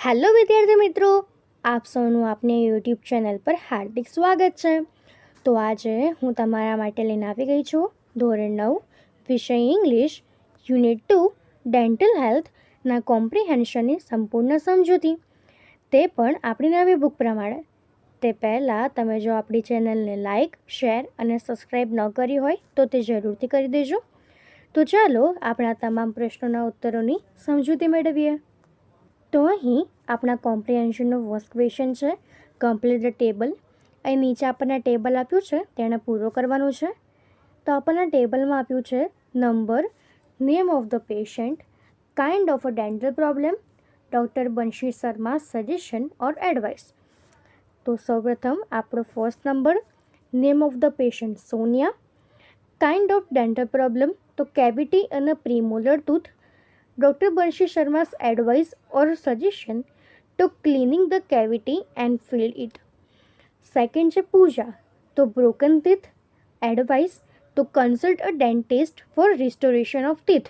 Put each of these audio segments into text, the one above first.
Hello વિદ્યાર્થી મિત્રો, આપ સૌનું આપની યુટ્યુબ ચેનલ પર હાર્દિક સ્વાગત છે. તો આજે હું તમારા માટે લઈને આવી ગઈ છું ધોરણ 9 વિષય ઇંગ્લિશ યુનિટ 2 ડેન્ટલ હેલ્થના કોમ્પ્રિહેન્શનની સંપૂર્ણ સમજૂતી, તે પણ આપણી નવી બુક પ્રમાણે. તે પહેલાં તમે જો આપણી ચેનલને લાઇક, શેર અને સબસ્ક્રાઈબ ન કરી હોય તો તે જરૂરથી કરી દેજો. તો ચાલો આપણા તમામ પ્રશ્નોના ઉત્તરોની સમજૂતી મેળવીએ. તો અહીં આપણા કોમ્પ્રિહેન્શનનો ફર્સ્ટ ક્વેશ્ચન છે, કમ્પ્લીટ ધ ટેબલ. અહીં નીચે આપણને ટેબલ આપ્યું છે, તેણે પૂરો કરવાનું છે. તો આપણને ટેબલમાં આપ્યું છે number, name of the patient, kind of a dental problem, doctor Banshi Sharma suggestion or advice. તો સૌપ્રથમ આપણો first number, name of the patient Sonia, kind of dental problem તો કેવિટી અને premolar tooth, Dr. Banshi Sharma's advice or suggestion to cleaning the cavity and fill it. Second છે પૂજા, તો broken teeth, advice to consult a dentist for restoration of teeth.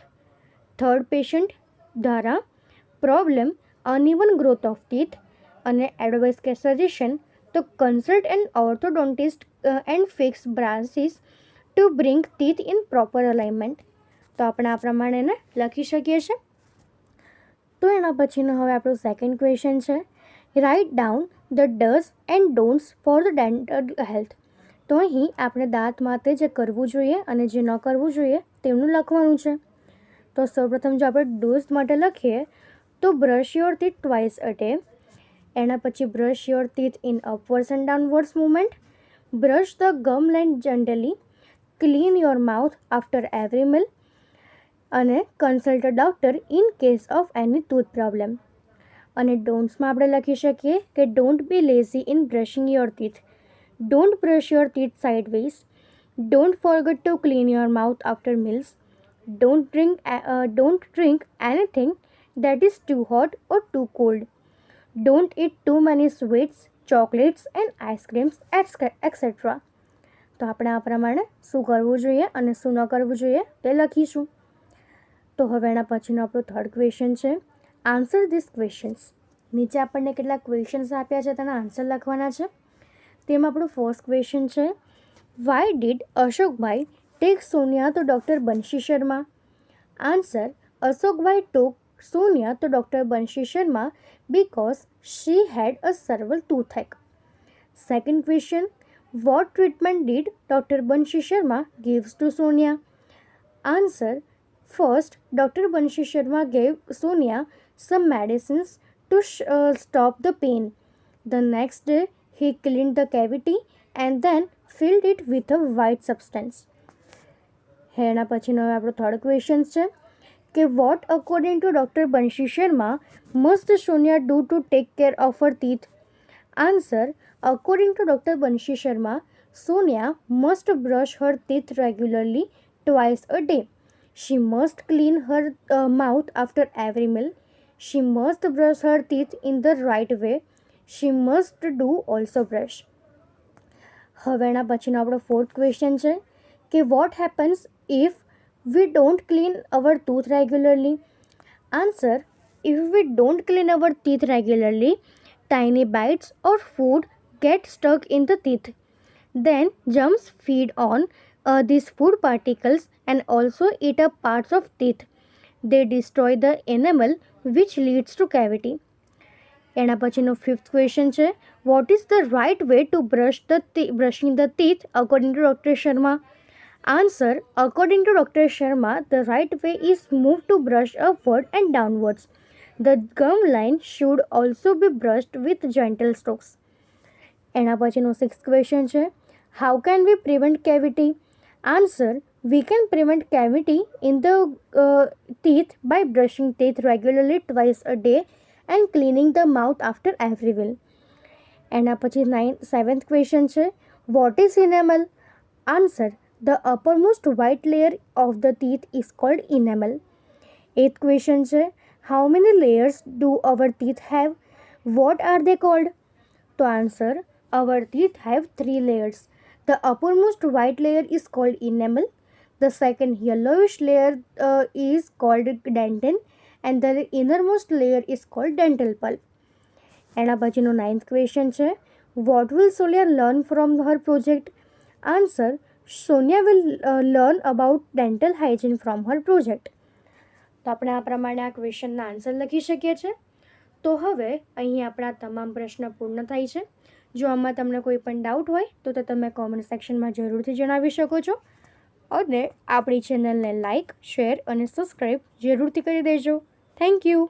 Third patient ધારા, problem uneven growth of teeth અને advice કે suggestion to consult an orthodontist and fix branches to bring teeth in proper alignment. તો આપણે આ પ્રમાણે એને લખી શકીએ છીએ. તો એના પછીનો હવે આપણો સેકન્ડ ક્વેશ્ચન છે, write down the does and don'ts for the dental health. તો અહીં આપણે દાંત માટે જે કરવું જોઈએ અને જે ન કરવું જોઈએ તેમનું લખવાનું છે. તો સૌપ્રથમ જો આપણે ડોઝ માટે લખીએ તો brush your teeth twice a day. એના પછી brush your teeth in upwards and downwards movement, brush the gum line generally, clean your mouth after every meal અને consult a doctor in case of any tooth problem. અને ડોન્ટ્સમાં આપણે લખી શકીએ કે don't be lazy in brushing your teeth, don't brush your teeth sideways, don't forget to clean your mouth after meals, don't drink anything that is too hot or too cold, don't eat too many sweets, chocolates and ice creams, etc. તો આપણે આ પ્રમાણે શું કરવું જોઈએ અને શું ન કરવું જોઈએ તે લખીશું. તો હવે એના પછીનો આપણો થર્ડ ક્વેશ્ચન છે, આન્સર ધીસ ક્વેશ્ચન્સ. નીચે આપણને કેટલાક ક્વેશ્ચન્સ આપ્યા છે, તેના આન્સર લખવાના છે. તેમાં આપણું ફર્સ્ટ ક્વેશ્ચન છે, why did Ashokbhai take Sonia to doctor Banshi Sharma. Answer, Ashokbhai took Sonia to doctor Banshi Sharma because she had a several toothache. Second question, what treatment did Dr. Banshi Sharma gives to Sonia? Answer, first, Dr. Banshi Sharma gave Sonia some medicines to stop the pain. The next day, he cleaned the cavity and then filled it with a white substance. એના પછીનો આપણો third question છે કે what according to doctor Banshi Sharma must Sonia do to take care of her teeth. Answer, according to doctor Banshi Sharma, Sonia must brush her teeth regularly twice a day. She must clean her mouth after every meal. She must brush her teeth in the right way. She must do also brush. હવે એના પછીનો આપણો fourth question છે કે what happens if we don't clean our tooth regularly. Answer, if we don't clean our teeth regularly, tiny bites or food get stuck in the teeth. Then germs feed on these food particles and also eat up parts of teeth. They destroy the enamel which leads to cavity. એના પછીનો fifth question છે, what is the right way to brushing the teeth according to Dr. Sharma? Answer, according to Dr. Sharma, the right way is move to brush upward and downwards. The gum line should also be brushed with gentle strokes. એના પછીનો sixth question છે, how can we prevent cavity? Answer, we can prevent cavity in the teeth by brushing teeth regularly twice a day and cleaning the mouth after every meal. એના પછી seventh question છે, what is enamel? Answer, the uppermost white layer of the teeth is called enamel. Eighth question છે, how many layers do our teeth have? What are they called? To answer, our teeth have 3 layers. The uppermost white layer is called enamel. The second yellowish layer is called dentin and the innermost layer is called dental pulp. એના પછીનો 9th question છે, what will Sonia learn from her project? Answer, Sonia will learn about dental hygiene from her project. તો આપણે આ પ્રમાણે આ ક્વેશ્ચનના answer લખી શકીએ છીએ. તો હવે અહીં આપણા તમામ પ્રશ્ન પૂર્ણ થાય છે. જો આમાં તમને કોઈ પણ ડાઉટ હોય તો તમે કોમેન્ટ સેક્શનમાં જરૂરથી જણાવી શકો છો, અને આપણી ચેનલને લાઇક, શેર અને સબસ્ક્રાઈબ જરૂરથી કરી દેજો. Thank you.